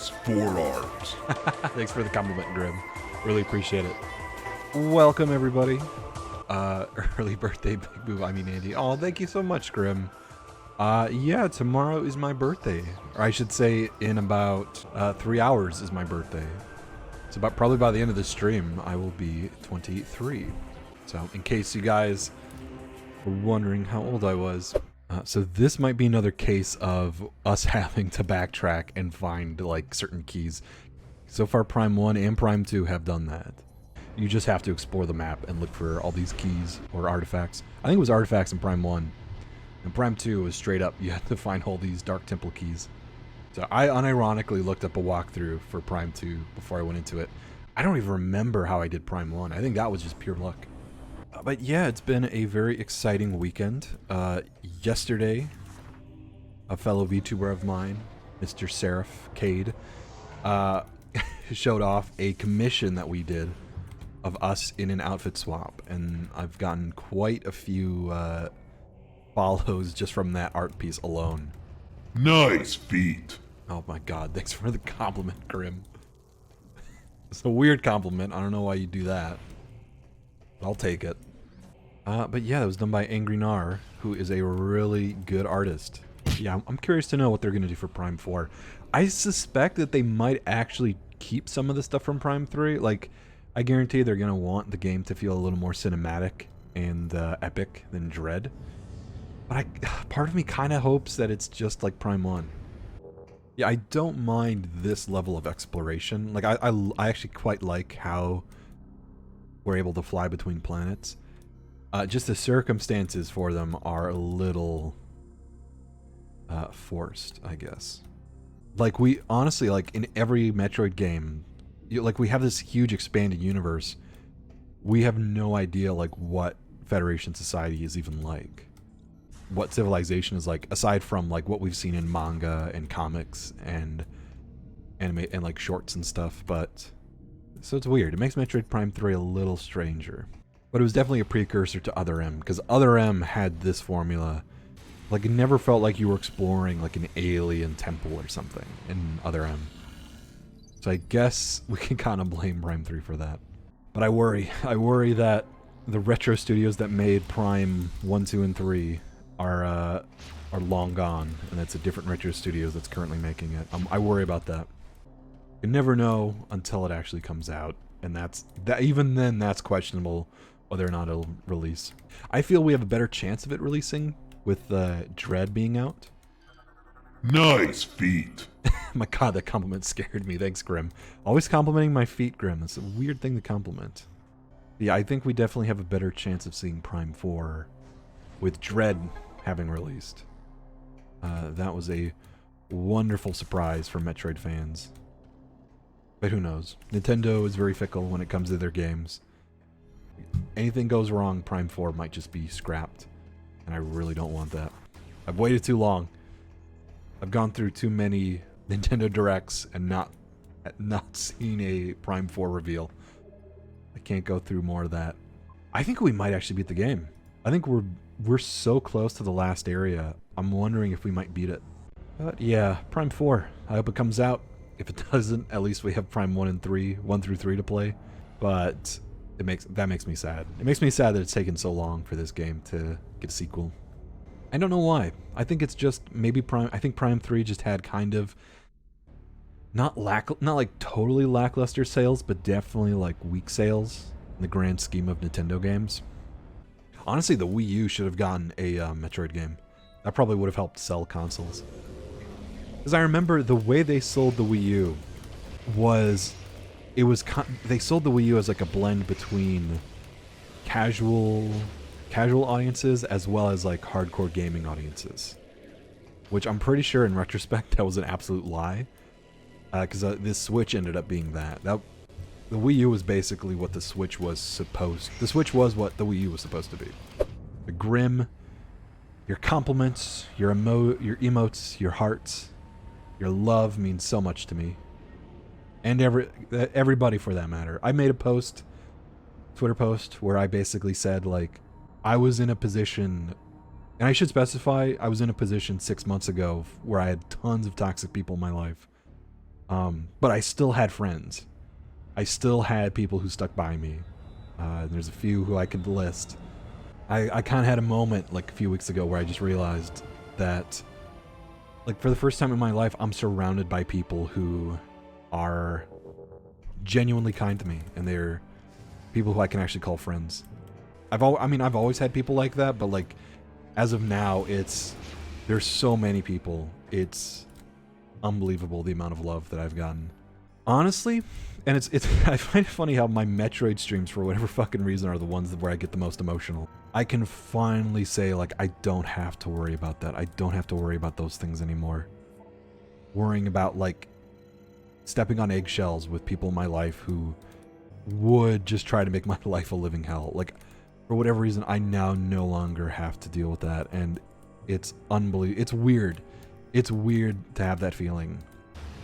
Nice forearms. Thanks for the compliment, Grim. Really appreciate it. Welcome, everybody. Early birthday, Big Boo. I mean, Andy. Oh, thank you so much, Grim. Yeah, tomorrow is my birthday. Or I should say in about 3 hours is my birthday. So probably by the end of the stream, I will be 23. So in case you guys were wondering how old I was. So this might be another case of us having to backtrack and find like certain keys. So far Prime 1 and Prime 2 have done that. You just have to explore the map and look for all these keys or artifacts. I think it was artifacts in Prime 1. And Prime 2 was straight up, you had to find all these Dark Temple keys. So I unironically looked up a walkthrough for Prime 2 before I went into it. I don't even remember how I did Prime 1. I think that was just pure luck. But yeah, it's been a very exciting weekend. Yesterday, a fellow VTuber of mine, Mr. Seraph Cade, showed off a commission that we did of us in an outfit swap. And I've gotten quite a few follows just from that art piece alone. Nice feet. Oh my god, thanks for the compliment, Grim. It's a weird compliment. I don't know why you do that. I'll take it. But yeah, that was done by Angry Nar, who is a really good artist. Yeah, I'm curious to know what they're going to do for Prime 4. I suspect that they might actually keep some of the stuff from Prime 3. Like, I guarantee they're going to want the game to feel a little more cinematic and epic than Dread. But part of me kind of hopes that it's just like Prime 1. Yeah, I don't mind this level of exploration. Like, I actually quite like how we're able to fly between planets. Just the circumstances for them are a little forced, I guess. Like, we honestly, like, in every Metroid game, like, we have this huge expanded universe. We have no idea, like, what Federation society is even like. What civilization is like, aside from, like, what we've seen in manga and comics and anime and, like, shorts and stuff, but... So it's weird. It makes Metroid Prime 3 a little stranger. But it was definitely a precursor to Other M, because Other M had this formula. Like, it never felt like you were exploring, like, an alien temple or something in Other M. So I guess we can kind of blame Prime 3 for that. But I worry that the retro studios that made Prime 1, 2, and 3 are long gone, and it's a different retro studios that's currently making it. I worry about that. You never know until it actually comes out, and even then that's questionable whether or not it'll release. I feel we have a better chance of it releasing with Dread being out. Nice feet. My god, that compliment scared me. Thanks, Grim. Always complimenting my feet, Grim. That's a weird thing to compliment. Yeah, I think we definitely have a better chance of seeing Prime 4 with Dread having released. That was a wonderful surprise for Metroid fans. But who knows? Nintendo is very fickle when it comes to their games. Anything goes wrong, Prime 4 might just be scrapped. And I really don't want that. I've waited too long. I've gone through too many Nintendo Directs and not seen a Prime 4 reveal. I can't go through more of that. I think we might actually beat the game. I think we're so close to the last area. I'm wondering if we might beat it. But yeah, Prime 4. I hope it comes out. If it doesn't, at least we have Prime 1 and 3, 1 through 3 to play. But that makes me sad. It makes me sad that it's taken so long for this game to get a sequel. I don't know why. I think it's just maybe I think Prime 3 just had kind of not like totally lackluster sales, but definitely like weak sales in the grand scheme of Nintendo games. Honestly, the Wii U should have gotten a Metroid game. That probably would have helped sell consoles. Because I remember the way they sold the Wii U was, they sold the Wii U as like a blend between casual audiences as well as like hardcore gaming audiences. Which I'm pretty sure in retrospect that was an absolute lie. Because this Switch ended up being that. The Wii U was basically what the Switch was The Switch was what the Wii U was supposed to be. The Grim, your compliments, your emotes, your hearts, your love means so much to me. And everybody for that matter. I made a Twitter post, where I basically said, like, I was in a position, and I should specify, I was in a position 6 months ago where I had tons of toxic people in my life. But I still had friends. I still had people who stuck by me. There's a few who I could list. I kind of had a moment like a few weeks ago where I just realized that, like, for the first time in my life, I'm surrounded by people who are genuinely kind to me, and they're people who I can actually call friends. I've always had people like that, but like, as of now, there's so many people. It's unbelievable the amount of love that I've gotten. Honestly, and it's I find it funny how my Metroid streams, for whatever fucking reason, are the ones where I get the most emotional. I can finally say, like, I don't have to worry about that. I don't have to worry about those things anymore. Worrying about, like, stepping on eggshells with people in my life who would just try to make my life a living hell. Like, for whatever reason, I now no longer have to deal with that, and it's unbelievable. It's weird. It's weird to have that feeling.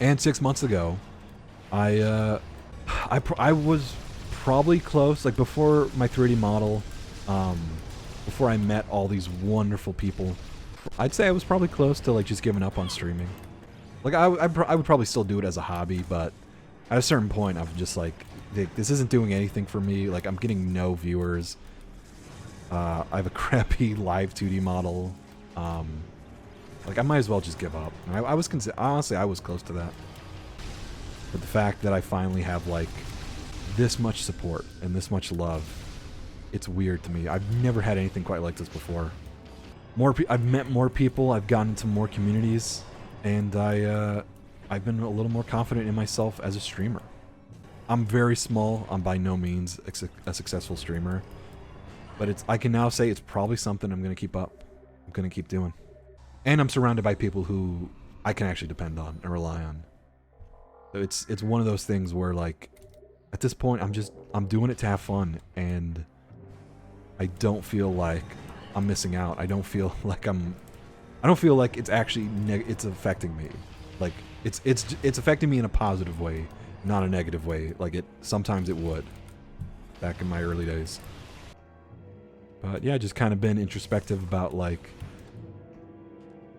And 6 months ago, I was probably close, like, before my 3D model, before I met all these wonderful people, I'd say I was probably close to, like, just giving up on streaming. Like, I would probably still do it as a hobby, but at a certain point, I'm just like, this isn't doing anything for me. Like, I'm getting no viewers. I have a crappy live 2D model. Like, I might as well just give up. Honestly, I was close to that. But the fact that I finally have, like, this much support and this much love, it's weird to me. I've never had anything quite like this before. I've met more people, I've gotten into more communities, and I've been a little more confident in myself as a streamer. I'm very small. I'm by no means a successful streamer, but I can now say it's probably something I'm going to keep up. I'm going to keep doing. And I'm surrounded by people who I can actually depend on and rely on. So it's one of those things where, like, at this point, I'm doing it to have fun, and I don't feel like I'm missing out. I don't feel like it's actually it's affecting me. Like, it's affecting me in a positive way, not a negative way. Like, sometimes it would, back in my early days. But yeah, just kind of been introspective about, like,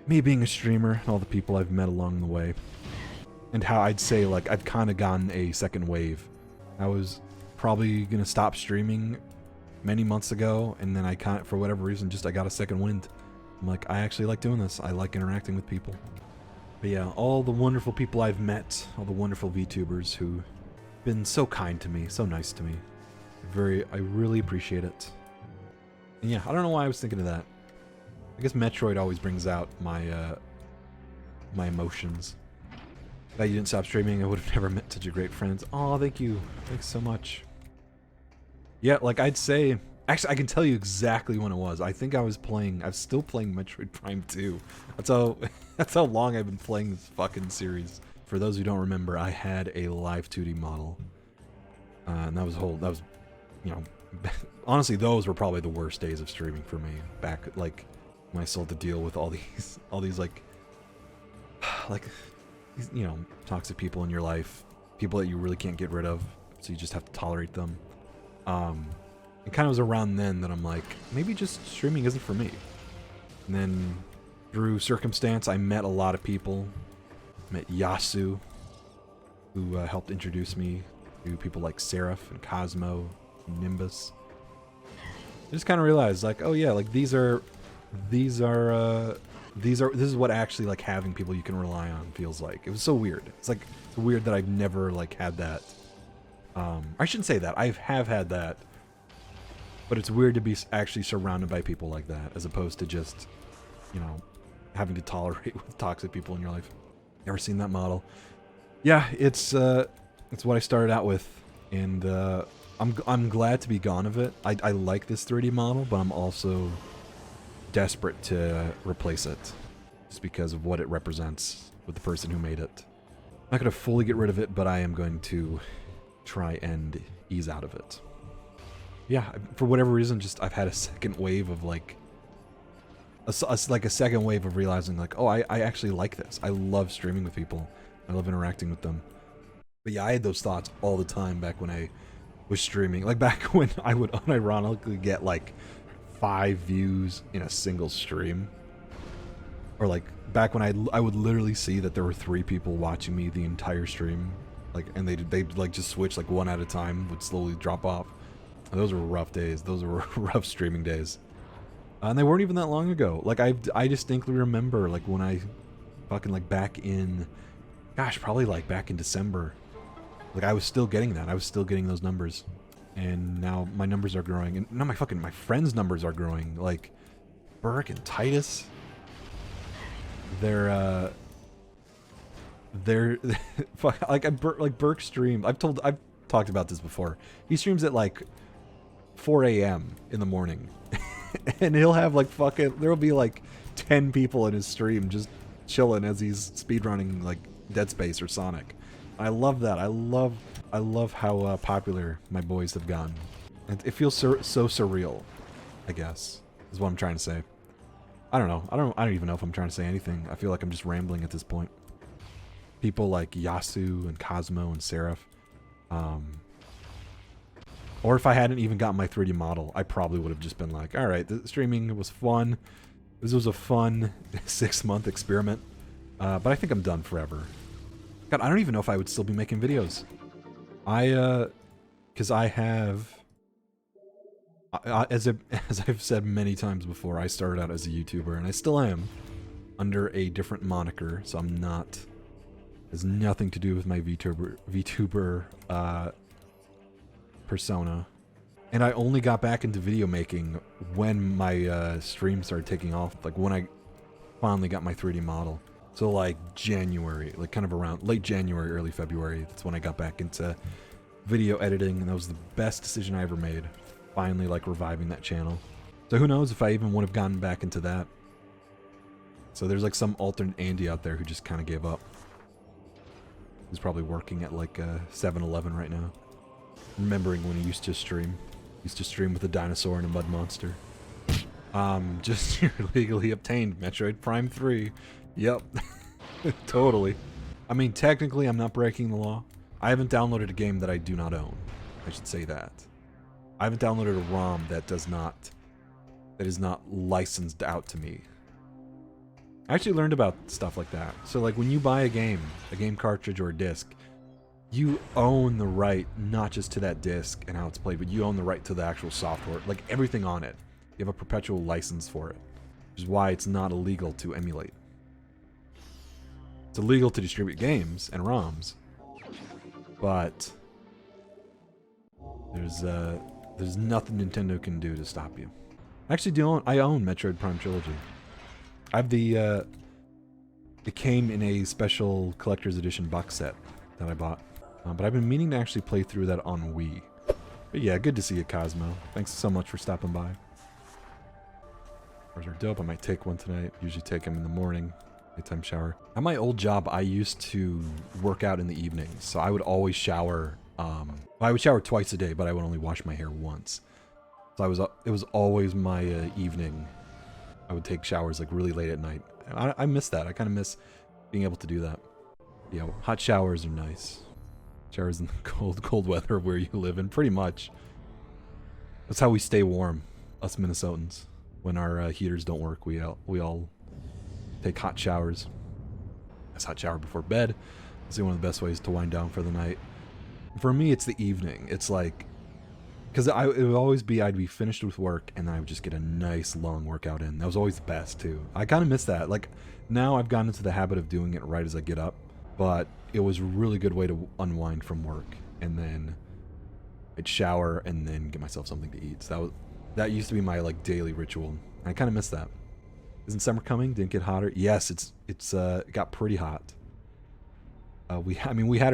me being a streamer and all the people I've met along the way. And how I'd say, like, I've kind of gotten a second wave. I was probably going to stop streaming many months ago, and then for whatever reason, I got a second wind. I'm like, I actually like doing this. I like interacting with people. But yeah, all the wonderful people I've met, all the wonderful VTubers who've been so kind to me, so nice to me. I really appreciate it. And yeah, I don't know why I was thinking of that. I guess Metroid always brings out my emotions. If you didn't stop streaming, I would have never met such a great friend. Oh, thank you. Thanks so much. Yeah, like, I'd say... Actually, I can tell you exactly when it was. I think I was still playing Metroid Prime 2. That's how long I've been playing this fucking series. For those who don't remember, I had a live 2D model. And that was, you know... Honestly, those were probably the worst days of streaming for me. Back, like, when I still had to deal with all these, like, you know, toxic people in your life, people that you really can't get rid of, so you just have to tolerate them. It kind of was around then that I'm like, maybe just streaming isn't for me. And then through circumstance, I met a lot of people. Met Yasu, who helped introduce me to people like Seraph and Cosmo, and Nimbus. I just kind of realized, like, oh yeah, like this is what actually, like, having people you can rely on feels like. It was so weird. It's weird that I've never, like, had that. I shouldn't say that. I have had that. But it's weird to be actually surrounded by people like that, as opposed to just, you know, having to tolerate with toxic people in your life. Ever seen that model? Yeah, it's what I started out with, and I'm glad to be gone of it. I like this 3D model, but I'm also desperate to replace it, just because of what it represents with the person who made it. I'm not going to fully get rid of it, but I am going to try and ease out of it. Yeah, for whatever reason, I've had a second wave of, like, a second wave of realizing, like, oh, I actually like this. I love streaming with people. I love interacting with them. But yeah, I had those thoughts all the time back when I was streaming. Like, back when I would unironically get, like, 5 views in a single stream. Or like back when I would literally see that there were 3 people watching me the entire stream, like, and they'd like just switch like one at a time, would slowly drop off. And those were rough days. Those were rough streaming days. And they weren't even that long ago. Like I distinctly remember like when I fucking like back in, gosh, probably like back in December. Like I was still getting that. I was still getting those numbers. And now my numbers are growing. And now my friends' numbers are growing. Like Burke and Titus. They're like Burke streamed. I've talked about this before. He streams at like 4 a.m. in the morning. And he'll have like there'll be like 10 people in his stream just chilling as he's speedrunning like Dead Space or Sonic. I love that. I love how popular my boys have gotten. It feels so surreal, I guess, is what I'm trying to say. I don't know. I don't even know if I'm trying to say anything. I feel like I'm just rambling at this point. People like Yasu and Cosmo and Seraph. Or if I hadn't even gotten my 3D model, I probably would have just been like, all right, the streaming was fun. This was a fun 6-month experiment. But I think I'm done forever. God, I don't even know if I would still be making videos. Because I have... as I've said many times before, I started out as a YouTuber, and I still am, under a different moniker, so I'm not... has nothing to do with my VTuber persona. And I only got back into video making when my stream started taking off, like when I finally got my 3D model. So like January, like kind of around late January, early February, that's when I got back into video editing, and that was the best decision I ever made. Finally like reviving that channel. So who knows if I even would have gotten back into that. So there's like some alternate Andy out there who just kind of gave up. He's probably working at like 7-Eleven right now. Remembering when he used to stream. He used to stream with a dinosaur and a mud monster. Just legally obtained Metroid Prime 3. Yep. Totally. I mean, technically I'm not breaking the law. I haven't downloaded a game that I do not own. I should say that. I haven't downloaded a ROM that is not licensed out to me. I actually learned about stuff like that. So like when you buy a game cartridge or a disc, you own the right not just to that disc and how it's played, but you own the right to the actual software, like everything on it. You have a perpetual license for it, which is why it's not illegal to emulate. It's illegal to distribute games and ROMs, but there's nothing Nintendo can do to stop you. Actually, I own Metroid Prime Trilogy. I have the it came in a special collector's edition box set that I bought, but I've been meaning to actually play through that on Wii. But yeah, good to see you, Cosmo. Thanks so much for stopping by. Ours are dope. I might take one tonight. Usually take them in the morning, daytime shower. At my old job, I used to work out in the evenings, so I would always shower. I would shower twice a day, but I would only wash my hair once. So it was always my evening. I would take showers like really late at night. I miss that. I kind of miss being able to do that. Yeah, hot showers are nice. Showers in the cold weather where you live in, pretty much. That's how we stay warm, us Minnesotans. When our heaters don't work, we all take hot showers. That's hot shower before bed. It's one of the best ways to wind down for the night. For me, it's the evening. It's like, because it would always be, I'd be finished with work and I would just get a nice long workout in. That was always the best too. I kind of miss that. Like now I've gotten into the habit of doing it right as I get up, but it was a really good way to unwind from work. And then I'd shower and then get myself something to eat. So that used to be my like daily ritual. I kind of miss that. Isn't summer coming? Didn't it get hotter? Yes, it got pretty hot. We had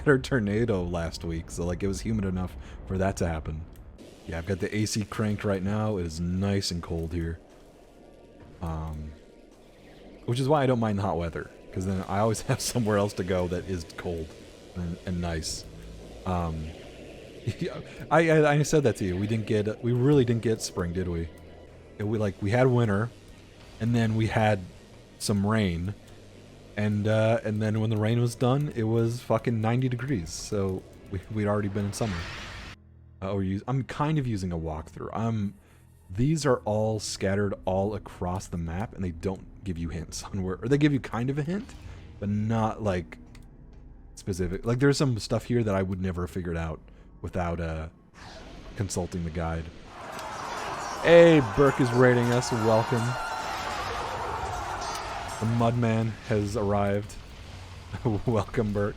our tornado last week, so like it was humid enough for that to happen. Yeah, I've got the AC cranked right now. It is nice and cold here. Which is why I don't mind the hot weather, because then I always have somewhere else to go that is cold and nice. I said that to you. We really didn't get spring, did we? We had winter, and then we had some rain. And then when the rain was done, it was fucking 90 degrees. So we'd already been in summer. I'm kind of using a walkthrough. These are all scattered all across the map, and they don't give you hints on where, or they give you kind of a hint, but not like specific. Like there's some stuff here that I would never have figured out without consulting the guide. Hey, Burke is raiding us. Welcome. The Mudman has arrived. Welcome, Burke.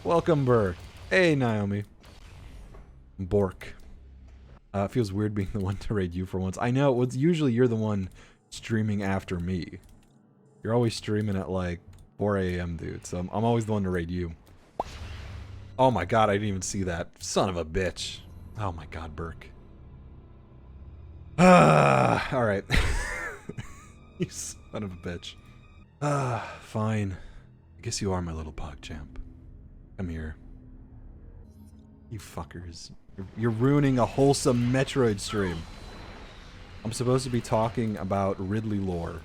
Welcome, Burke. Hey, Naomi. Bork. It feels weird being the one to raid you for once. I know, it's usually you're the one streaming after me. You're always streaming at like 4 a.m., dude, so I'm always the one to raid you. Oh my god, I didn't even see that. Son of a bitch. Oh my god, Burke. Alright. You son of a bitch. Fine. I guess you are my little PogChamp. Come here. You fuckers. You're ruining a wholesome Metroid stream. I'm supposed to be talking about Ridley lore.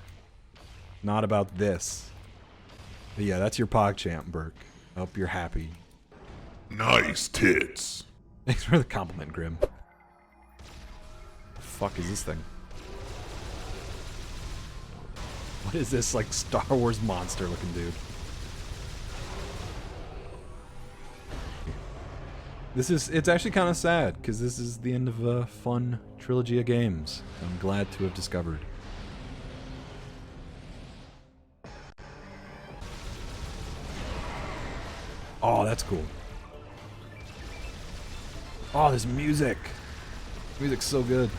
Not about this. But yeah, that's your PogChamp, Burke. I hope you're happy. Nice tits. Thanks for the compliment, Grim. The fuck is this thing? What is this, like, Star Wars monster looking dude? It's actually kind of sad, because this is the end of a fun trilogy of games I'm glad to have discovered. Oh, that's cool. Oh, there's music. Music's so good.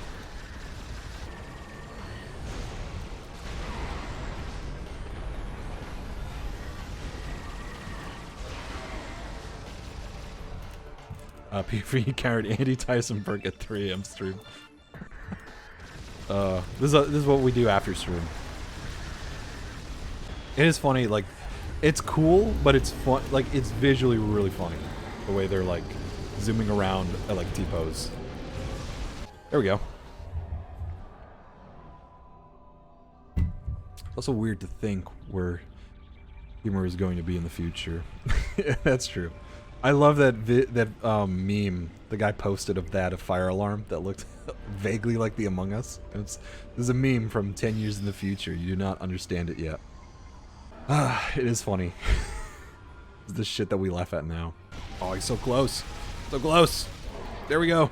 PFE carried Andy Tyson Burke at 3 a.m. stream. This is what we do after stream. It is funny, like, it's cool, but it's fun. Like, it's visually really funny the way they're like zooming around at like T-pose. There we go. It's also weird to think where humor is going to be in the future. That's true. I love that meme the guy posted of that, a fire alarm that looked vaguely like the Among Us. This is a meme from 10 years in the future. You do not understand it yet. It is funny. It's the shit that we laugh at now. Oh, he's so close. So close. There we go.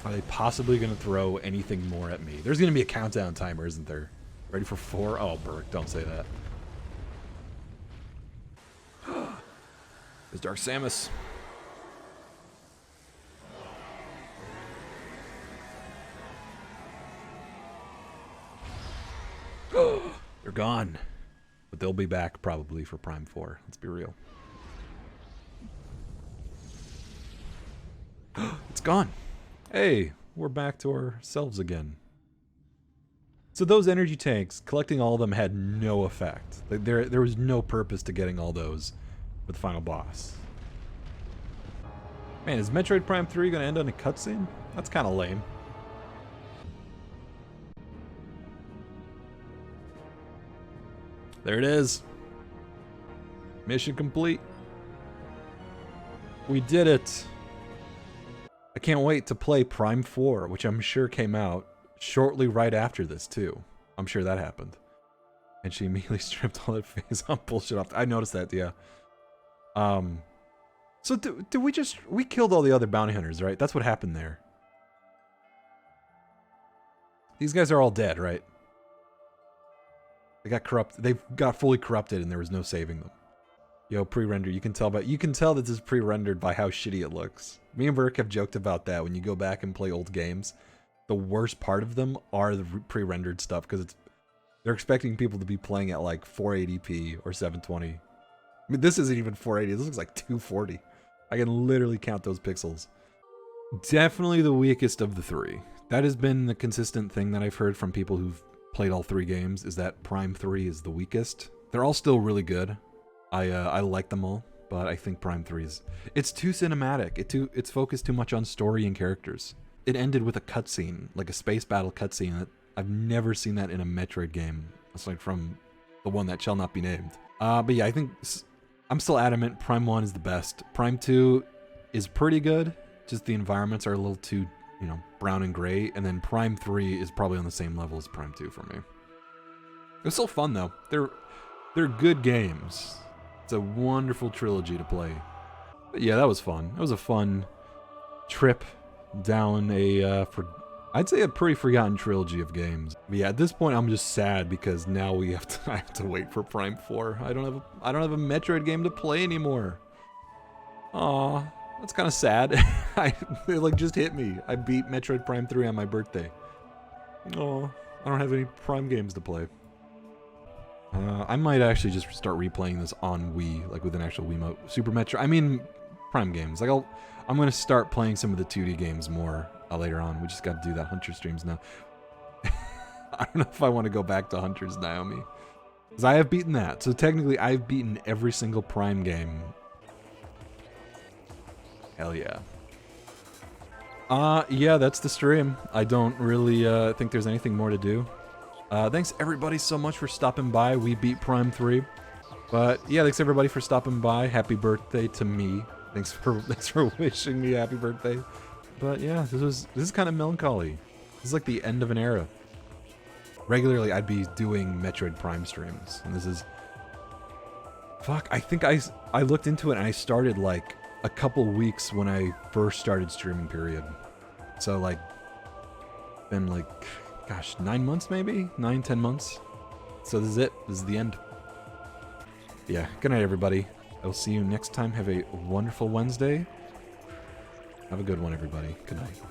Are they possibly going to throw anything more at me? There's going to be a countdown timer, isn't there? Ready for 4? Oh, Burke, don't say that. It's Dark Samus. They're gone. But they'll be back probably for Prime 4. Let's be real. It's gone. Hey, we're back to ourselves again. So those energy tanks, collecting all of them had no effect. There was no purpose to getting all those for the final boss. Man, is Metroid Prime 3 going to end on a cutscene? That's kind of lame. There it is. Mission complete. We did it. I can't wait to play Prime 4, which I'm sure came out shortly right after this, too. I'm sure that happened. And she immediately stripped all that face on bullshit off. I noticed that, yeah. So do we killed all the other bounty hunters, right? That's what happened there. These guys are all dead, right? They got corrupted. They got fully corrupted, and there was no saving them. Yo, pre-render. You can tell that this is pre-rendered by how shitty it looks. Me and Burke have joked about that. When you go back and play old games, the worst part of them are the pre-rendered stuff because they're expecting people to be playing at like 480p or 720. I mean, this isn't even 480. This looks like 240. I can literally count those pixels. Definitely the weakest of the three. That has been the consistent thing that I've heard from people who've played all three games, is that Prime 3 is the weakest. They're all still really good. I like them all, but I think Prime 3 is... It's too cinematic. It's focused too much on story and characters. It ended with a cutscene, like a space battle cutscene. That I've never seen that in a Metroid game, aside from the one that shall not be named. But yeah, I think I'm still adamant Prime 1 is the best. Prime 2 is pretty good. Just the environments are a little too, you know, brown and gray. And then Prime 3 is probably on the same level as Prime 2 for me. It was still fun though. They're good games. It's a wonderful trilogy to play. But yeah, that was fun. That was a fun trip down I'd say a pretty forgotten trilogy of games. But yeah, at this point I'm just sad because now I have to wait for Prime 4. I don't have a Metroid game to play anymore. Aw, that's kind of sad. It like just hit me. I beat Metroid Prime 3 on my birthday. Oh, I don't have any Prime games to play. I might actually just start replaying this on Wii, like with an actual Wiimote. I mean, Prime games. Like I'm gonna start playing some of the 2D games more later on. We just got to do that Hunter streams now. I don't know if I want to go back to Hunter's Naomi, because I have beaten that. So technically, I've beaten every single Prime game. Hell yeah. Yeah, that's the stream. I don't really think there's anything more to do. Thanks everybody so much for stopping by. We beat Prime 3. But yeah, thanks everybody for stopping by. Happy birthday to me. Thanks for wishing me happy birthday. But yeah, this is kind of melancholy. This is like the end of an era. Regularly I'd be doing Metroid Prime streams, and this is fuck, I think I looked into it and I started like a couple weeks when I first started streaming, period. So like been like, gosh, 9 months maybe? 9-10 months. So this is it. This is the end. Yeah, good night everybody. I will see you next time. Have a wonderful Wednesday. Have a good one, everybody. Good night.